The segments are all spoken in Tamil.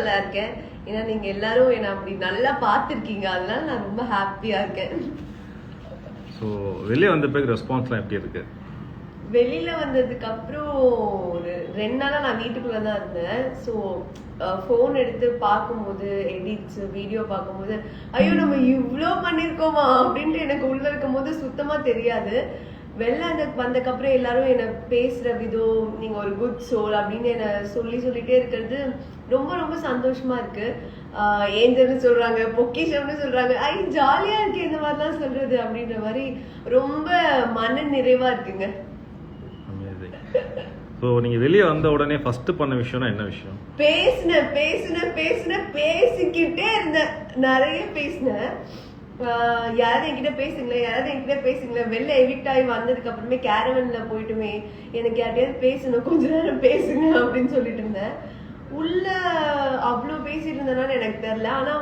நல்லா இருக்கேன். ஏன்னா நீங்க எல்லாரும் என்ன அப்படி நல்லா பார்த்துருக்கீங்க, அதனால நான் ரொம்ப ஹாப்பியா இருக்கேன். ஸோ வெளியே வந்த பிறகு ரெஸ்பான்ஸ்லாம் எப்படி இருக்கு? வெளியில வந்ததுக்கு அப்புறம் ஒரு 2 நாளா நான் வீட்டுக்குள்ள தான் இருந்தேன். ஸோ ஃபோன் எடுத்து பார்க்கும்போது, எடிட்ஸ் வீடியோ பார்க்கும்போது, ஐயோ நம்ம இவ்வளோ பண்ணியிருக்கோமா அப்படின்ட்டு எனக்கு உள்ள இருக்கும் போது சுத்தமா தெரியாது. வெளில வந்ததுக்கப்புறம் எல்லாரும் என்ன பேசுற விதம், நீங்க ஒரு குட் சோல் அப்படின்னு என்ன சொல்லிட்டே இருக்கிறது ரொம்ப ரொம்ப சந்தோஷமா இருக்கு. ஏஞ்சல்னு சொல்றாங்க, பொக்கிஷம்னு சொல்றாங்க. ஜாலியா இருக்கு இந்த மாதிரிலாம் சொல்றது அப்படின்ற மாதிரி ரொம்ப மன நிறைவா இருக்குங்க. ஸோ நீங்கள் வெளியே வந்த உடனே ஃபர்ஸ்ட் பண்ண விஷயம்னா என்ன விஷயம்? பேசிக்கிட்டே இருந்தேன், நிறைய பேசினேன். யாராவது என்கிட்ட பேசுங்களேன். வெளில எவிக்ட் ஆகி வந்ததுக்கு அப்புறமே கேரவன்ல போயிட்டுமே எனக்கு யார்ட்டையாவது பேசணும், கொஞ்ச நேரம் பேசுங்க அப்படின்னு சொல்லிட்டு இருந்தேன். உள்ள அவ்வளோ பேசிட்டு இருந்தனால எனக்கு தெரியல. ஆனா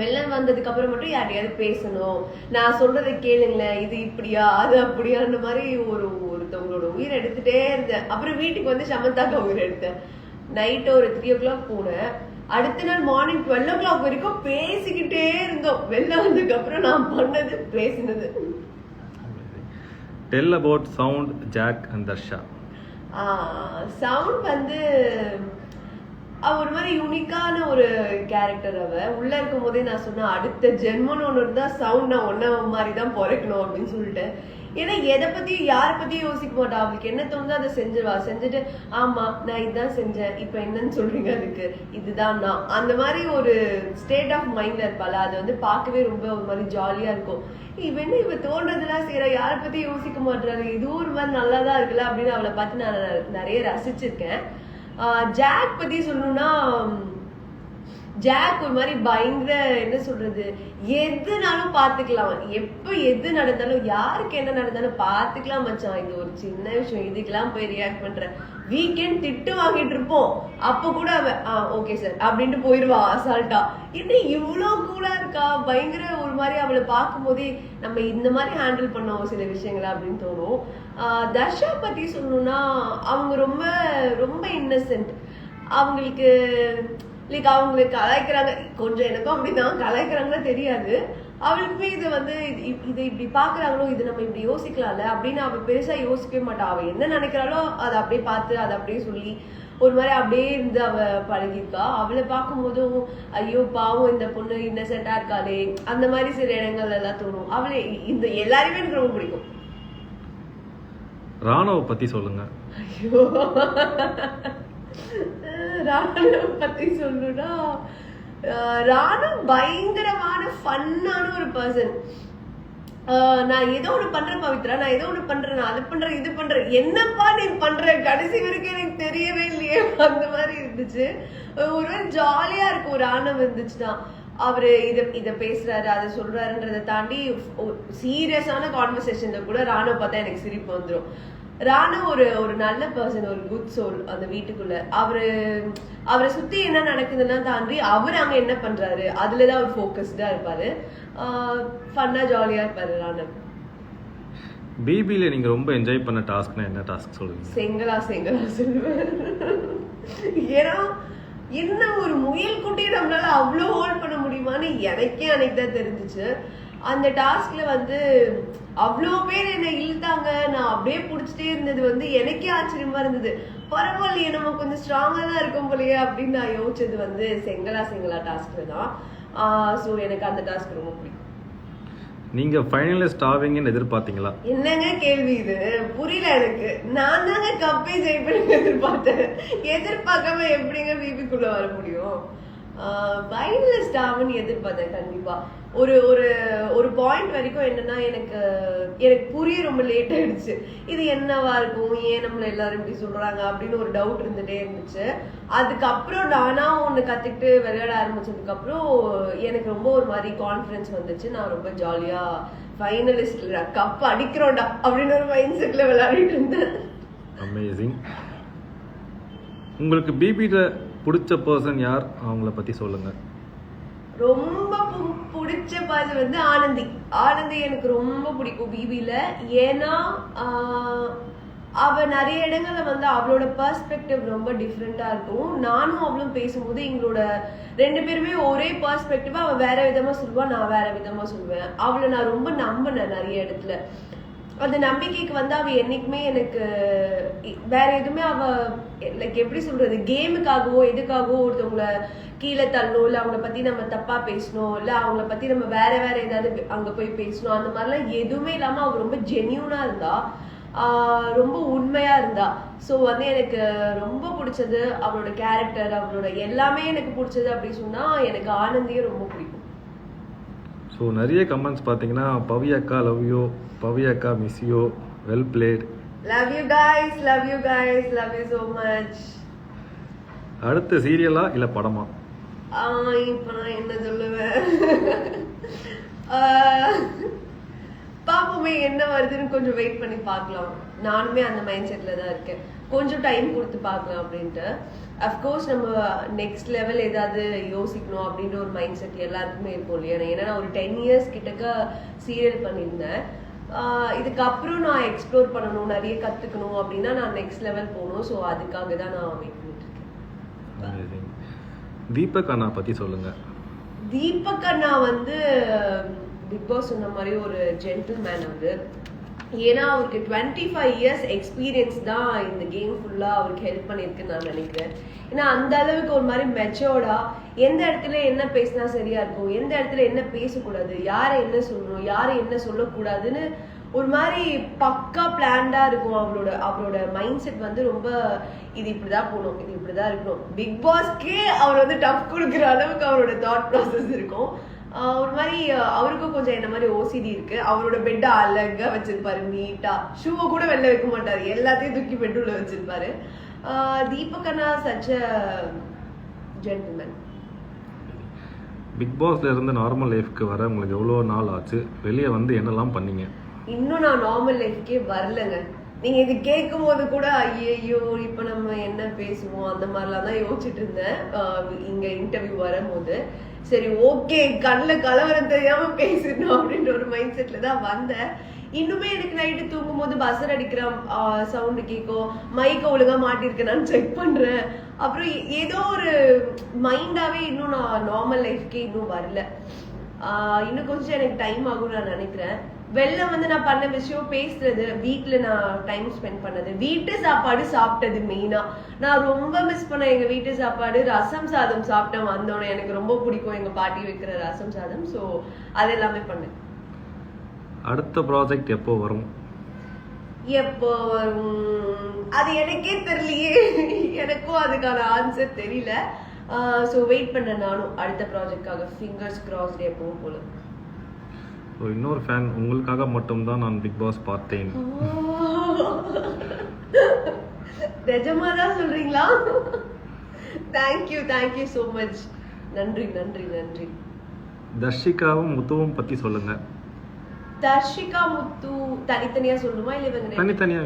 வெள்ளம் வந்ததுக்கு அப்புறம் மட்டும் யார்ட்டையாவது பேசணும், நான் சொல்றதை கேளுங்களேன், இது இப்படியா அது அப்படியான்ற மாதிரி ஒருத்தவங்களோட உயிர் எடுத்துட்டே இருந்தேன். அப்புறம் வீட்டுக்கு வந்து சமந்தாக்கா உயிர் எடுத்தேன். நைட்டு ஒரு 3 o'clock போனேன். அடுத்த நாள் மார்னிங் 12 o'clock வரைக்கும் பேசிக்கிட்டே இருந்தோம். வெளில வந்ததுக்கு அப்புறம் நான் பண்ணது பேசினது. Tell about sound, Jack and Tharsha. Sound வந்து ஒரு மாதிரி யூனிக்கான ஒரு கேரக்டர். உள்ள இருக்கும் போதே நான் சொன்னேன், அடுத்த ஜென்மன்னு ஒண்ணு இருந்தா சவுண்ட் நான் ஒன்ன மாதிரி தான் பிறக்கணும் அப்படின்னு சொல்லிட்டு. ஏன்னா எதை பத்தியும் யாரை பத்தியும் யோசிக்க மாட்டா. அவளுக்கு என்ன தோணுதோ அதை செஞ்சிருவா. செஞ்சுட்டு ஆமா நான் இதுதான் செஞ்சேன், இப்ப என்னன்னு சொல்றீங்க அதுக்கு, இதுதான் நான், அந்த மாதிரி ஒரு ஸ்டேட் ஆஃப் மைண்ட்ல இருப்பாள். அது வந்து பார்க்கவே ரொம்ப ஒரு மாதிரி ஜாலியா இருக்கும். இவ தோன்றதெல்லாம் செய்யற, யாரை பத்தி யோசிக்க மாட்டாரு, இதுவும் ஒரு மாதிரி நல்லாதான் இருக்குல்ல அப்படின்னு அவளை பார்த்து நான் நிறைய ரசிச்சிருக்கேன். ஜாக் பத்தி சொல்லணும்னா, ஜாக் ஒரு மாதிரி பயங்கர என்ன சொல்றது, எதுனாலும் பாத்துக்கலாம், எப்ப எது நடந்தாலும் யாருக்கு என்ன நடந்தாலும் பாத்துக்கலாம் மச்சான், இது ஒரு சின்ன விஷயம், இதுக்கெல்லாம் போய் ரியாக்ட் பண்ற. வீக்கெண்ட் திட்டு வாங்கிட்டு இருப்போம், அப்ப கூட அவ ஓகே சார் அப்படின்ட்டு போயிருவா அசால்ட்டா. என்ன இவ்வளவு கூலா இருக்கா, பயங்கர ஒரு மாதிரி அவளை பார்க்கும் போதே நம்ம இந்த மாதிரி ஹேண்டில் பண்ணோம் சில விஷயங்களை அப்படின்னு தோணும். தர்ஷா பத்தி சொல்லணும்னா, அவங்க ரொம்ப ரொம்ப இன்னசென்ட். அவங்களுக்கு லைக் அவங்களுக்கு கலாய்க்கிறாங்க, கொஞ்சம் எனக்கும் அப்படிதான் கலாய்க்கிறாங்கன்னு தெரியாது. அவளுக்குமே இது வந்து இது இப்படி பாக்குறாங்களோ, இது நம்ம இப்படி யோசிக்கலாம்ல அப்படின்னு அவ பெருசா யோசிக்கவே மாட்டா. அவ என்ன நினைக்கிறாளோ அதை அப்படியே பார்த்து அதை அப்படியே சொல்லி ஒரு மாதிரி அப்படியே இருந்து அவ பழகிருக்கா. அவளை பார்க்கும் போதும் ஐயோ பாவம் இந்த பொண்ணு இன்னசென்ட்டா இருக்காளே அந்த மாதிரி சில இடங்கள்ல எல்லாம் தோணும். அவளை இந்த எல்லாருமே எனக்கு ரொம்ப பிடிக்கும். ராணுவ பத்தி சொல்லுங்க. ஐயோ ராணுவ பத்தி சொல்லுனா, ராணு பயங்கரமான ஃபன்னான ஒரு பர்சன். நான் ஏதோ ஒண்ணு பண்றேன் பவித்ரா, நான் ஏதோ ஒண்ணு பண்றேன், நான் அது பண்றேன் இது பண்றேன், என்னப்பா நீ பண்ற, கடைசி வரைக்கும் எனக்கு தெரியவே இல்லையே அந்த மாதிரி இருந்துச்சு. ஒரு மாதிரி ஜாலியா இருக்கும் ராணுவ இருந்துச்சுன்னா. அவரு இத பேசுறாரு அதை சொல்றாருன்றதை தாண்டி சீரியஸான கான்வர்சேஷன்ல கூட ராணுவ பார்த்தா எனக்கு சிரிப்பு வந்துடும். ராணு ஒரு நல்ல பர்சன், ஒரு குட் சோல் அந்த வீட்டுக்குள்ள. அவரை சுத்தி என்ன நடக்குதுன்னா தாண்டி அவர் அங்க என்ன பண்றாரு அதுலதான் அவர் ஃபோக்கஸ்டா இருப்பாரு. ஃபன்னா ஜாலியா இருப்பாரு ராணு. பிபில நீங்க ரொம்ப என்ஜாய் பண்ண டாஸ்க்னா என்ன டாஸ்க் சொல்லுங்க? செங்கலா சொல்லுவேன். ஏன்னா என்ன ஒரு முயல் குட்டி நம்மளால அவ்வளோ ஹோல்ட் பண்ண முடியுமான்னு எனக்கே அன்னைக்கு தான் தெரிஞ்சிச்சு. அந்த டாஸ்க்ல வந்து அவ்வளோ பேர் என்னை இழுத்தாங்க, நான் அப்படியே பிடிச்சிட்டே இருந்தது வந்து எனக்கே ஆச்சரியமா இருந்தது. பரவாயில்லையே நம்ம கொஞ்சம் ஸ்ட்ராங்கா தான் இருக்கும் போலயே அப்படின்னு நான் யோசிச்சது வந்து செங்கலா டாஸ்க்ல தான். ஸோ எனக்கு அந்த டாஸ்க் ரொம்ப பிடிக்கும். நீங்க ஃபைனலிஸ்ட் ஆவீங்கன்னு எதிர்பார்த்தீங்களா? என்னங்க கேள்வி இது, புரியல எனக்கு. நான் தாங்க கப்பை ஜெயிப்பேன்னு எதிர்பார்த்தேன். எதிர்பார்க்காம எப்படிங்க பிபிக்குள்ள வர முடியும்? ஃபைனலிஸ்ட் ஆகும்னு எதிர்பார்த்தேன் கண்டிப்பா. ஒரு பாயிண்ட் வரைக்கும் என்னன்னா எனக்கு புரிய ரொம்ப லேட் ஆயிடுச்சு. இது என்னவா இருக்கும், ஏன் நம்மள எல்லாரும் இப்படி சொல்றாங்க அப்படின்னு ஒரு டவுட் இருந்துட்டே இருந்துச்சு. அதுக்கப்புறம் நானா ஒண்ணு கத்துக்கிட்டு விளையாட ஆரம்பிச்சதுக்கு அப்புறம் எனக்கு ரொம்ப ஒரு மாதிரி கான்ஃபிடன்ஸ் வந்துச்சு. நான் ரொம்ப ஜாலியா ஃபைனலிஸ்ட்ல கப் அடிக்கிறோம்டா அப்படின்னு ஒரு மைண்ட் செட்ல விளையாடிட்டு இருந்தேன். அமேசிங். உங்களுக்கு பிபில பிடிச்ச பர்சன் யார், அவங்கள பத்தி சொல்லுங்க. ரொம்ப பிடிச்ச பர்சன் வந்து ஆனந்தி எனக்கு ரொம்ப பிடிக்கும் பிபில. ஏன்னா அவ நிறைய இடங்கள்ல வந்து அவளோட பெர்ஸ்பெக்டிவ் ரொம்ப டிஃப்ரெண்டா இருக்கும். நானும் அவளும் பேசும்போது எங்களோட 2 பேருமே ஒரே பெர்ஸ்பெக்டிவா அவ வேற விதமா சொல்லுவா, நான் வேற விதமா சொல்லுவேன். அவளை நான் ரொம்ப நம்பினேன் நிறைய இடத்துல. அந்த நம்பிக்கைக்கு வந்து அவ என்னைக்குமே எனக்கு வேற எதுவுமே அவ லைக் எப்படி சொல்றது, கேமுக்காகவோ எதுக்காகவோ ஒருத்தவங்களை கீழே தள்ளணும், இல்ல அவங்கள பத்தி நம்ம தப்பா பேசணும், இல்ல அவங்கள பத்தி நம்ம வேற ஏதாவது அங்க போய் பேசணும், அந்த மாதிரிலாம் எதுவுமே இல்லாம அவ ரொம்ப ஜென்யூனா இருந்தா, ரொம்ப உண்மையா இருந்தா. ஸோ வந்து எனக்கு ரொம்ப பிடிச்சது அவளோட கேரக்டர், அவளோட எல்லாமே எனக்கு பிடிச்சது. அப்படி சொன்னா எனக்கு ஆனந்தியே ரொம்ப பிடிக்கும். ஸோ நிறைய கமெண்ட்ஸ் பார்த்தீங்கன்னா பவி அக்கா லவ் யூ, பவி அக்கா miss you, well plate. Love you guys, love you guys, love you so much. அடுத்த சீரியலா இல்ல படமா? இப்ப நான் என்ன சொல்லுவேன், பாப்போமே என்ன வருதுன்னு கொஞ்சம் வெயிட் பண்ணி பார்க்கலாம். நானுமே அந்த மைண்ட் செட்ல தான் இருக்கேன், கொஞ்சம் டைம் கொடுத்து பார்க்கலாம் அப்படின்ட்டு. அஃப்கோர்ஸ் நம்ம நெக்ஸ்ட் லெவல் ஏதாவது யோசிக்கணும் அப்படின்ற ஒரு மைண்ட் செட் எல்லாருக்குமே இருக்கும் இல்லையா. ஏன்னா நான் ஒரு 10 years கிட்டக்க சீரியல் பண்ணியிருந்தேன். இதுக்கப்புறம் நான் எக்ஸ்ப்ளோர் பண்ணணும், நிறைய கத்துக்கணும் அப்படின்னா நான் நெக்ஸ்ட் லெவல் போகணும். ஸோ அதுக்காக தான் நான் வெயிட் பண்ணிட்டு இருக்கேன். தீபக் அண்ணா பத்தி சொல்லுங்க. தீபக் அண்ணா வந்து பிக் பாஸ் சொன்ன மாதிரி ஒரு ஜென்டில்மேன் அவரு. ஏன்னா அவருக்கு 25 years எக்ஸ்பீரியன்ஸ் தான் இந்த கேம் ஃபுல்லா அவருக்கு ஹெல்ப் பண்ணிருக்குன்னு நான் நினைக்கிறேன். ஏன்னா அந்த அளவுக்கு ஒரு மாதிரி மெச்சோர்டா எந்த இடத்துல என்ன பேசினா சரியா இருக்கும், எந்த இடத்துல என்ன பேசக்கூடாது, யாரை என்ன சொல்லணும், யாரை என்ன சொல்லக்கூடாதுன்னு ஒரு மாதிரி பக்கா பிளான்டா இருக்கும். அவரோட மைண்ட் செட் வந்து ரொம்ப இது இப்படிதான் போகணும், இது இப்படிதான் இருக்கணும். பிக் பாஸ்க்கே அவர் வந்து டஃப் கொடுக்குற அளவுக்கு அவரோட தாட் ப்ராசஸ் இருக்கும். ஒரு மாதிரி அவருக்கும் கொஞ்சம் என்ன மாதிரி ஓசிடி இருக்கு. அவரோட பெட்டை அழகா வச்சிருப்பாரு, நீட்டா, ஷூவை கூட வெளில வைக்க மாட்டாரு, எல்லாத்தையும் தூக்கி பெட்ரூம்ல வச்சிருப்பாரு. தீபக் அண்ணா சச் அ ஜென்டில்மேன். பிக் பாஸ்ல இருந்து நார்மல் லைஃப்க்கு வர உங்களுக்கு எவ்வளவு நாள் ஆச்சு? வெளியே வந்து என்னெல்லாம் பண்ணீங்க? இன்னும் நான் நார்மல் லைஃப்கே வரலங்க. நீங்க இது கேட்கும் போது கூட ஐயோ இப்ப நம்ம என்ன பேசுவோம் அந்த மாதிரிலாம் தான் யோசிச்சுட்டு இருந்தேன். இங்க இன்டர்வியூ வரும்போது சரி ஓகே கண்ணில் கலவரம் தெரியாம பேசணும் அப்படின்ற ஒரு மைண்ட் செட்ல தான் வந்தேன். இன்னுமே எனக்கு நைட்டு தூங்கும் போது பஸ்ஸர் அடிக்கிற சவுண்டு கேட்கும், மைக்க ஒழுங்கா மாட்டிருக்கேன்னு செக் பண்றேன். அப்புறம் ஏதோ ஒரு மைண்டாவே இன்னும் நான் நார்மல் லைஃப்கே இன்னும் வரல. இன்னும் கொஞ்சம் எனக்கு டைம் ஆகும்னு நான் நினைக்கிறேன். வெளில வந்து நான் பண்ண விஷயம் பேசுறது, வீட்டுல நான் டைம் ஸ்பெண்ட் பண்ணது, வீட்டு சாப்பாடு சாப்பிட்டது மெயினா. நான் ரொம்ப மிஸ் பண்ணேன் எங்க வீட்டு சாப்பாடு. ரசம் சாதம் சாப்பிட்டேன் வந்தோடனே, எனக்கு ரொம்ப பிடிக்கும் எங்க பாட்டி வைக்கிற ரசம் சாதம். ஸோ அது எல்லாமே பண்ணேன். அடுத்த ப்ராஜெக்ட் எப்போ வரும்? எப்போ வரும் அது எனக்கே தெரியலையே. எனக்கும் அதுக்கான ஆன்சர் தெரியல. ஸோ வெயிட் பண்ண நானும் அடுத்த ப்ராஜெக்ட்காக. ஃபிங்கர்ஸ் கிராஸ்ட் எப்பவும் போல. இன்னொரு ஃபேன், உங்களுக்காக மட்டும்தான் நான் பிக் பாஸ் பார்த்தேன். நிஜமாதான் சொல்றீங்களா? Thank you thank you so much. நன்றி நன்றி நன்றி. தர்ஷிகாவும் முத்துவும் பத்தி சொல்லுங்க. தர்ஷிகா முத்து தனித்தனியா சொல்லணுமா இல்ல இவங்க தனித்தனியா?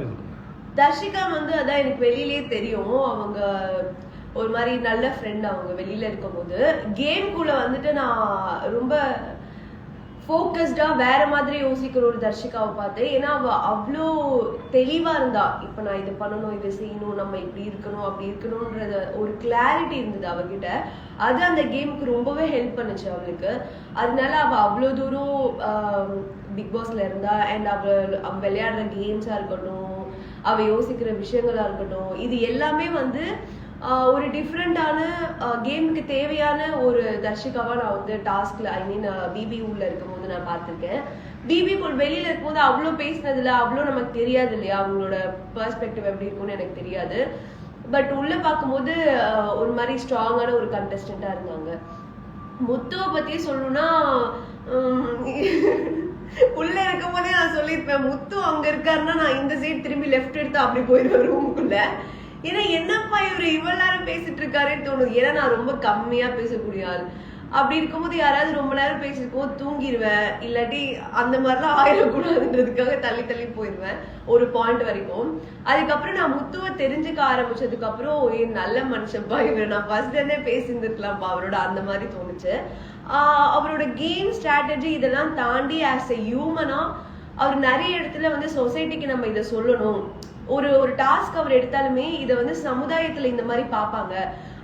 தர்ஷிகா வந்து அதான் எனக்கு வெளியிலேயே தெரியும். அவங்க ஒரு மாதிரி நல்ல ஃப்ரெண்ட். அவங்க வெளியில இருக்கும் போது கேம்குள்ள வந்துட்டு நான் ரொம்ப ஃபோக்கஸ்டா வேற மாதிரி யோசிக்கிற ஒரு தர்ஷிகாவை பார்த்தேன். ஏன்னா அவ அவ்வளோ தெளிவா இருந்தா, இப்ப நான் இது பண்ணணும், இது செய்யணும், நம்ம இப்படி இருக்கணும் அப்படி இருக்கணும்ன்றது ஒரு கிளாரிட்டி இருந்தது அவகிட்ட. அது அந்த கேமுக்கு ரொம்பவே ஹெல்ப் பண்ணுச்சு அவளுக்கு. அதனால அவ அவ்வளோ தூரம் பிக் பாஸ்ல இருந்தா. அண்ட் அவ விளையாடுற கேம்ஸா இருக்கட்டும், அவ யோசிக்கிற விஷயங்களா இருக்கட்டும், இது எல்லாமே வந்து ஒரு டிஃப்ரெண்டான கேமுக்கு தேவையான ஒரு தர்ஷிகாவா நான் வந்து டாஸ்க்ல பிபி உள்ள இருக்கும் போது நான் பார்த்திருக்கேன். பிபி வெளியில இருக்கும்போது அவ்வளோ பேசினதுல அவ்வளோ நமக்கு தெரியாது இல்லையா, அவங்களோட பெர்ஸ்பெக்டிவ் எப்படி இருக்கும்னு எனக்கு தெரியாது. பட் உள்ள பார்க்கும்போது ஒரு மாதிரி ஸ்ட்ராங்கான ஒரு கண்டஸ்டண்டா இருந்தாங்க. முத்துவை பத்தி சொல்லணும்னா உள்ள இருக்கும் போதே நான் சொல்லியிருப்பேன், முத்து அங்க இருக்காருன்னா நான் இந்த சைடு திரும்பி லெஃப்ட் எடுத்து அப்படி போயிடுவேன் ரூமுக்குள்ள. ஏன்னா என்னப்பா இவரு இவ்வளவு நேரம் பேசிட்டு இருக்காருன்னு தோணுது. ஏன்னா நான் ரொம்ப கம்மியா பேசக்கூடிய ஆள். அப்படி இருக்கும்போது யாராவது ரொம்ப நேரம் பேசிருக்கோம் தூங்கிடுவேன், இல்லாட்டி அந்த மாதிரிலாம் ஆயிடக்கூடாதுன்றதுக்காக தள்ளி தள்ளி போயிடுவேன் ஒரு பாயிண்ட் வரைக்கும். அதுக்கப்புறம் நான் முத்துவை தெரிஞ்சுக்க ஆரம்பிச்சதுக்கு அப்புறம் நல்ல மனுஷப்பா இவர், நான் ஃபர்ஸ்ட் இருந்தே பேசியிருந்துருக்கலாம்ப்பா அவரோட, அந்த மாதிரி தோணுச்சு. அவரோட கேம் ஸ்ட்ராட்டஜி இதெல்லாம் தாண்டி ஆஸ் எ ஹியூமனா அவர் நிறைய இடத்துல வந்து சொசைட்டிக்கு நம்ம இதை சொல்லணும், ஒரு ஒரு டாஸ்க் அவர் எடுத்தாலுமே இதை வந்து சமுதாயத்துல இந்த மாதிரி பார்ப்பாங்க.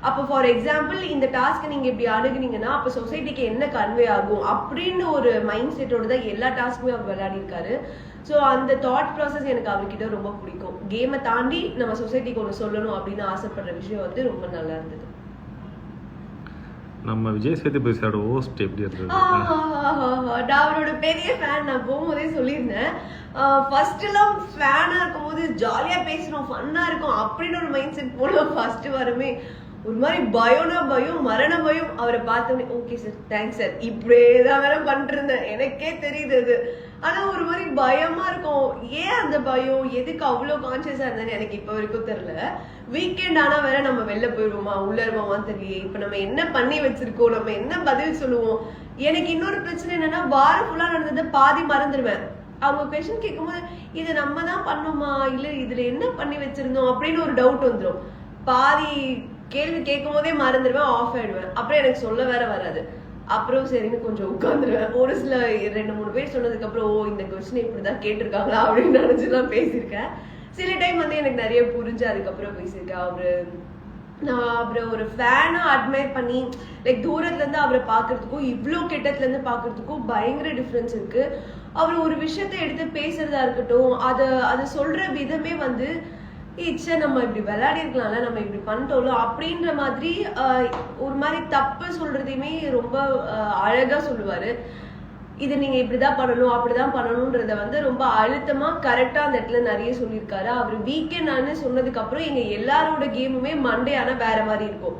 அப்போ ஃபார் எக்ஸாம்பிள் இந்த டாஸ்க்கை நீங்க இப்படி அணுகுனீங்கன்னா அப்ப சொசைட்டிக்கு என்ன கன்வே ஆகும் அப்படின்னு ஒரு மைண்ட் செட்டோட தான் எல்லா டாஸ்க்குமே அவர் விளையாடி இருக்காரு. ஸோ அந்த தாட் ப்ராசஸ் எனக்கு அவர்கிட்ட ரொம்ப பிடிக்கும். கேமை தாண்டி நம்ம சொசைட்டிக்கு ஒன்று சொல்லணும் அப்படின்னு ஆசைப்படுற விஷயம் வந்து ரொம்ப நல்லா இருந்தது. நம்ம விஜய் சேதுபதி சாரோட ஹோஸ்ட் எப்படி இருந்தது? நான் அவரோட பெரிய ஃபேன். நான் போகும்போதே சொல்லியிருந்தேன், ஃபர்ஸ்ட் எல்லாம் ஃபேனா இருக்கும்போது ஜாலியா பேசுறோம், ஃபன்னா இருக்கும் அப்படின்னு ஒரு மைண்ட் செட் போல ஃபர்ஸ்ட் வரமே ஒரு மாதிரி பயம்னா பயம், மரண பயம். அவரை பார்த்தோன்னே ஓகே சார், தேங்க்ஸ் சார், இப்படியேதான் வேற பண்ணிருந்தேன், எனக்கே தெரியுது அது. ஆனா ஒரு மாதிரி பயமா இருக்கும். ஏன் அந்த பயம், எதுக்கு அவ்வளவு கான்சியஸா இருந்தேன்னு எனக்கு இப்ப வரைக்கும் தெரியல. வீக்கெண்ட் ஆனா வேற நம்ம வெளில போயிடுவோமா உள்ள இருவோமான்னு தெரியல. இப்ப நம்ம என்ன பண்ணி வச்சிருக்கோம், நம்ம என்ன பதில் சொல்லுவோம். எனக்கு இன்னொரு பிரச்சனை என்னன்னா, வாரம் ஃபுல்லா நடந்ததை பாதி மறந்துடுவேன். அவங்க கொஸ்டின் கேட்கும்போது இது நம்ம தான் பண்ணோமா இல்ல இதுல என்ன பண்ணி வச்சிருந்தோம் அப்படின்னு ஒரு டவுட் வந்துடும். பாதி கேள்வி கேட்கும் போதே மறந்துடுவேன், ஆஃப் ஆயிடுவேன். அப்புறம் எனக்கு சொல்ல வேற வராது. அப்புறம் சரின்னு கொஞ்சம் உட்காந்துருவேன். ஒரு சில 2-3 பேர் சொன்னதுக்கு அப்புறம் ஓ இந்த கொஸ்டின் இப்படிதான் கேட்டிருக்காங்களா அப்படின்னு நினைச்சுலாம் பேசியிருக்கேன். சில டைம் வந்து எனக்கு நிறைய புரிஞ்சு அதுக்கப்புறம் பேசியிருக்கேன். நான் அவரை ஒரு ஃபேனா அட்மையர் பண்ணி லைக் தூரத்துல இருந்து அவரை பாக்குறதுக்கும் இவ்வளோ கிட்டத்துல இருந்து பாக்குறதுக்கும் பயங்கர டிஃபரன்ஸ் இருக்கு. அவர் ஒரு விஷயத்த எடுத்து பேசுறதா இருக்கட்டும், அதை சொல்ற விதமே வந்து ஈச்சா நம்ம இப்படி விளையாடி இருக்கலாம்ல, நம்ம இப்படி பண்ணிட்டோம்ல அப்படின்ற மாதிரி ஒரு மாதிரி தப்பு சொல்றதையுமே ரொம்ப அழகா சொல்லுவாரு. இது நீங்க இப்படிதான் பண்ணணும் அப்படிதான் பண்ணணும்ன்றத வந்து ரொம்ப அழுத்தமா கரெக்டா அந்த இடத்துல நிறைய சொல்லியிருக்காரு. அவர் வீக்கெண்ட் ஆனு சொன்னதுக்கு அப்புறம் எங்க எல்லாரோட கேமுமே மண்டே ஆனா வேற மாதிரி இருக்கும்.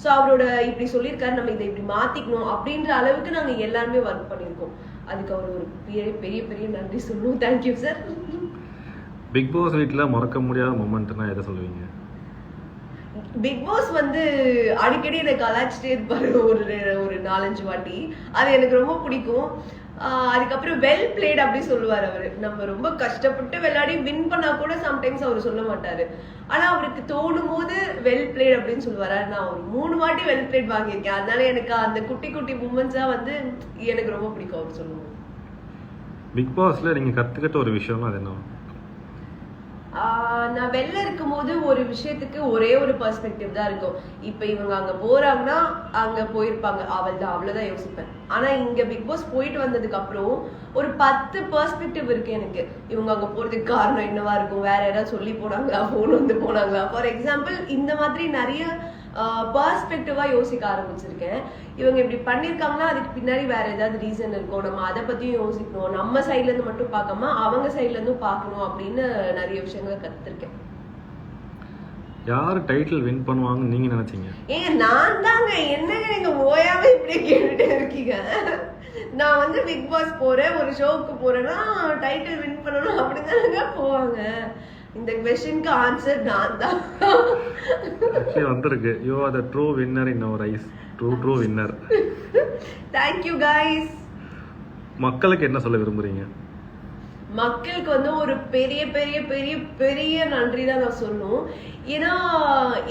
சோ அவரோட இப்படி சொல்லியிருக்காரு, நம்ம இதை இப்படி மாத்திக்கணும் அப்படின்ற அளவுக்கு நாங்க எல்லாருமே ஒர்க் பண்ணிருக்கோம். அதுக்கு அவர் ஒரு பெரிய பெரிய நன்றி சொல்லணும். Thank you sir. பிக் பாஸ் வீட்ல மறக்க முடியாத மொமெண்ட்னா எதை சொல்லுவீங்க? பிக் பாஸ் வந்து அடிக்கடி என்னை கலாச்சிட்டே இருப்பாரு ஒரு 4-5 வாட்டி. அது எனக்கு ரொம்ப பிடிக்கும். அதுக்கப்புறம் வெல் பிளேட் அப்படி சொல்லுவாரு அவரு. நம்ம ரொம்ப கஷ்டப்பட்டு விளையாடி வின் பண்ணா கூட சம்டைம்ஸ் அவர் சொல்ல மாட்டாரு. ஆனா அவருக்கு தோணும் போது வெல் பிளேட் அப்படின்னு சொல்லுவாரு. நான் ஒரு 3 வாட்டி வெல் பிளேட் வாங்கியிருக்கேன். அதனால எனக்கு அந்த குட்டி குட்டி மூமெண்ட்ஸா வந்து எனக்கு ரொம்ப பிடிக்கும் அவர் சொல்லுவோம். பிக் பாஸ்ல நீங்க கத்துக்கிட்ட ஒரு விஷயம்னா அது என்ன? நான் வெளில இருக்கும் போது ஒரு விஷயத்துக்கு ஒரே ஒரு பெர்ஸ்பெக்டிவ் தான் இருக்கும். இப்ப இவங்க அங்க போறாங்கன்னா அங்க போயிருப்பாங்க, அவ்வளவுதான் யோசிப்பேன். ஆனா இங்க பிக் பாஸ் போயிட்டு வந்ததுக்கு அப்புறம் ஒரு 10 பெர்ஸ்பெக்டிவ் இருக்கு எனக்கு. இவங்க அங்க போறதுக்கு காரணம் என்னவா இருக்கும், வேற யாராவது சொல்லி போனாங்களா, போன் வந்து போனாங்களா. ஃபார் எக்ஸாம்பிள் இந்த மாதிரி நிறைய பெர்ஸ்பெக்டிவா யோசிக்க ஆரம்பிச்சிருக்கேன். இவங்க இப்படி பண்ணிருக்காங்கன்னா அதுக்கு பின்னாடி வேற ஏதாவது ரீசன் இருக்கும், நம்ம அதை பத்தியும் யோசிக்கணும், நம்ம சைட்ல இருந்து மட்டும் பார்க்காம அவங்க சைட்ல இருந்தும் பார்க்கணும் அப்படின்னு நிறைய விஷயங்களை கத்துருக்கேன். யாரு டைட்டில் வின் பண்ணுவாங்கன்னு நீங்க நினைச்சீங்க? ஏங்க நான் தாங்க. என்னங்க நீங்க ஓயாம இப்படி கேட்டுட்டே இருக்கீங்க. நான் வந்து பிக் பாஸ் போறேன், ஒரு ஷோக்கு போறேன்னா டைட்டில் வின் பண்ணணும் அப்படிதானங்க போவாங்க. இந்த क्वेश्चनக்கு ஆன்சர் நான் தான். ஆக்சுவலி வந்திருக்கு, you are the true winner in our eyes. true winner. Thank you guys. மக்களுக்கு என்ன சொல்ல விரும்புறீங்க? மக்களுக்கு வந்து ஒரு பெரிய பெரிய பெரிய பெரிய நன்றி தான் நான் சொல்லணும். ஏன்னா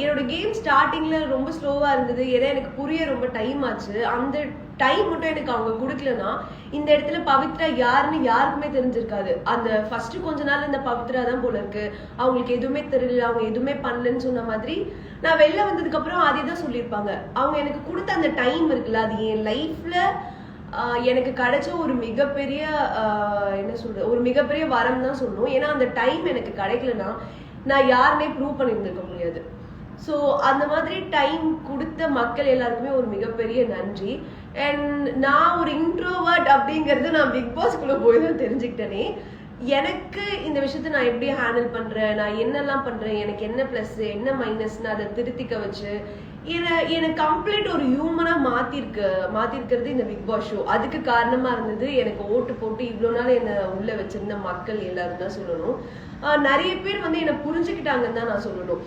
என்னோட கேம் ஸ்டார்டிங்ல ரொம்ப ஸ்லோவா இருந்தது. ஏன்னா எனக்கு புரிய ரொம்ப டைம் ஆச்சு. அந்த டைம் மட்டும் எனக்கு அவங்க கொடுக்கலன்னா இந்த இடத்துல பவித்ரா யாருன்னு யாருக்குமே தெரிஞ்சிருக்காது. அந்த ஃபர்ஸ்ட் கொஞ்ச நாள் இந்த பவித்ரா தான் போல இருக்கு, அவங்களுக்கு எதுவுமே தெரியல, அவங்க எதுவுமே பண்ணலன்னு சொன்ன மாதிரி நான் வெளில வந்ததுக்கு அப்புறம் அதே தான் சொல்லியிருப்பாங்க. அவங்க எனக்கு கொடுத்த அந்த டைம் இருக்குல்ல, அது என் லைஃப்ல எனக்கு கிடைச்ச ஒரு மிகப்பெரிய என்ன சொல்றது, ஒரு மிகப்பெரிய வரம் தான் சொல்லணும். ஏன்னா அந்த டைம் எனக்கு கிடைக்கலன்னா நான் யாருன்னே ப்ரூவ் பண்ணியிருந்திருக்க முடியாது. ஸோ அந்த மாதிரி டைம் கொடுத்த மக்கள் எல்லாருக்குமே ஒரு மிகப்பெரிய நன்றி. அண்ட் நான் ஒரு இன்ட்ரோவர்ட் அப்படிங்கிறது நான் பிக் பாஸ்குள்ள போய் தான் தெரிஞ்சுக்கிட்டேனே. எனக்கு இந்த விஷயத்த நான் எப்படி ஹேண்டில் பண்றேன், நான் என்னெல்லாம் பண்றேன், எனக்கு என்ன பிளஸ் என்ன மைனஸ்ன்னு அதை திருத்திக்க வச்சு எனக்கு கம்ப்ளீட் ஒரு ஹியூமனா மாத்திருக்கிறது இந்த பிக் பாஸ் ஷோ. அதுக்கு காரணமா இருந்தது எனக்கு ஓட்டு போட்டு இவ்வளவு நாள் என்ன உள்ள வச்சிருந்த மக்கள் எல்லாரும் தான் சொல்லணும். நிறைய பேர் வந்து என்ன புரிஞ்சுக்கிட்டாங்கன்னு தான் நான் சொல்லணும்.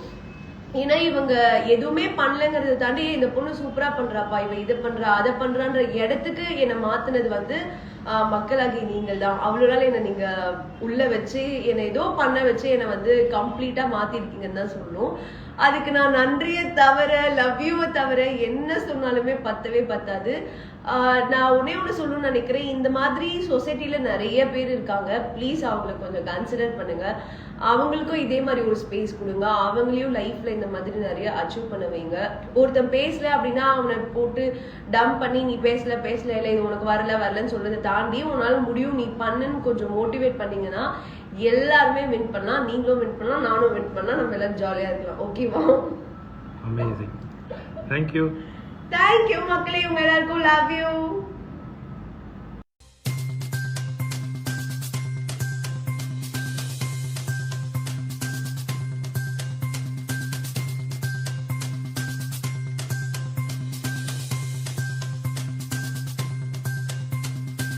ஏன்னா இவங்க எதுவுமே பண்ணலங்கிறத தாண்டி இந்த பொண்ணு சூப்பரா பண்றாப்பா, இவ இதை பண்றா அதை பண்றான்ற இடத்துக்கு என்னை மாத்தினது வந்து மக்களாகி நீங்கள் தான். அவ்வளவு நாள் என்னை நீங்க உள்ள வச்சு என்னை ஏதோ பண்ண வச்சு என்னை வந்து கம்ப்ளீட்டா மாத்திருக்கீங்கன்னு தான் சொல்லணும். அதுக்கு நான் நன்றியை தவிர லவ் யூவை தவிர என்ன சொன்னாலுமே பத்தவே பத்தாது. நான் ஒன்னே ஒன்று சொல்லணும்னு நினைக்கிறேன், இந்த மாதிரி சொசைட்டில நிறைய பேர் இருக்காங்க, ப்ளீஸ் அவங்களை கொஞ்சம் கன்சிடர் பண்ணுங்க. அவங்களுக்கும் இதே மாதிரி ஒரு ஸ்பேஸ் கொடுங்க. அவங்களையும் லைஃப்ல இந்த மாதிரி நிறைய அச்சீவ் பண்ண வைங்க. ஒருத்தன் பேசல அப்படின்னா அவனை போட்டு டம்ப் பண்ணி நீ பேசல இல்லை இது உனக்கு வரலன்னு சொல்றதை தாண்டி உன்னால முடியும் நீ பண்ணுன்னு கொஞ்சம் மோட்டிவேட் பண்ணீங்கன்னா எல்லாருமே வின் பண்ணலாம். நீங்களும் வின் பண்ணலாம், நானும் வின் பண்ணலாம், நம்ம எல்லாரும் ஜாலியா இருக்கலாம். ஓகேவா? அமேசிங். தேங்க்யூ மக்களே, உங்க எல்லாருக்கும் லவ் யூ.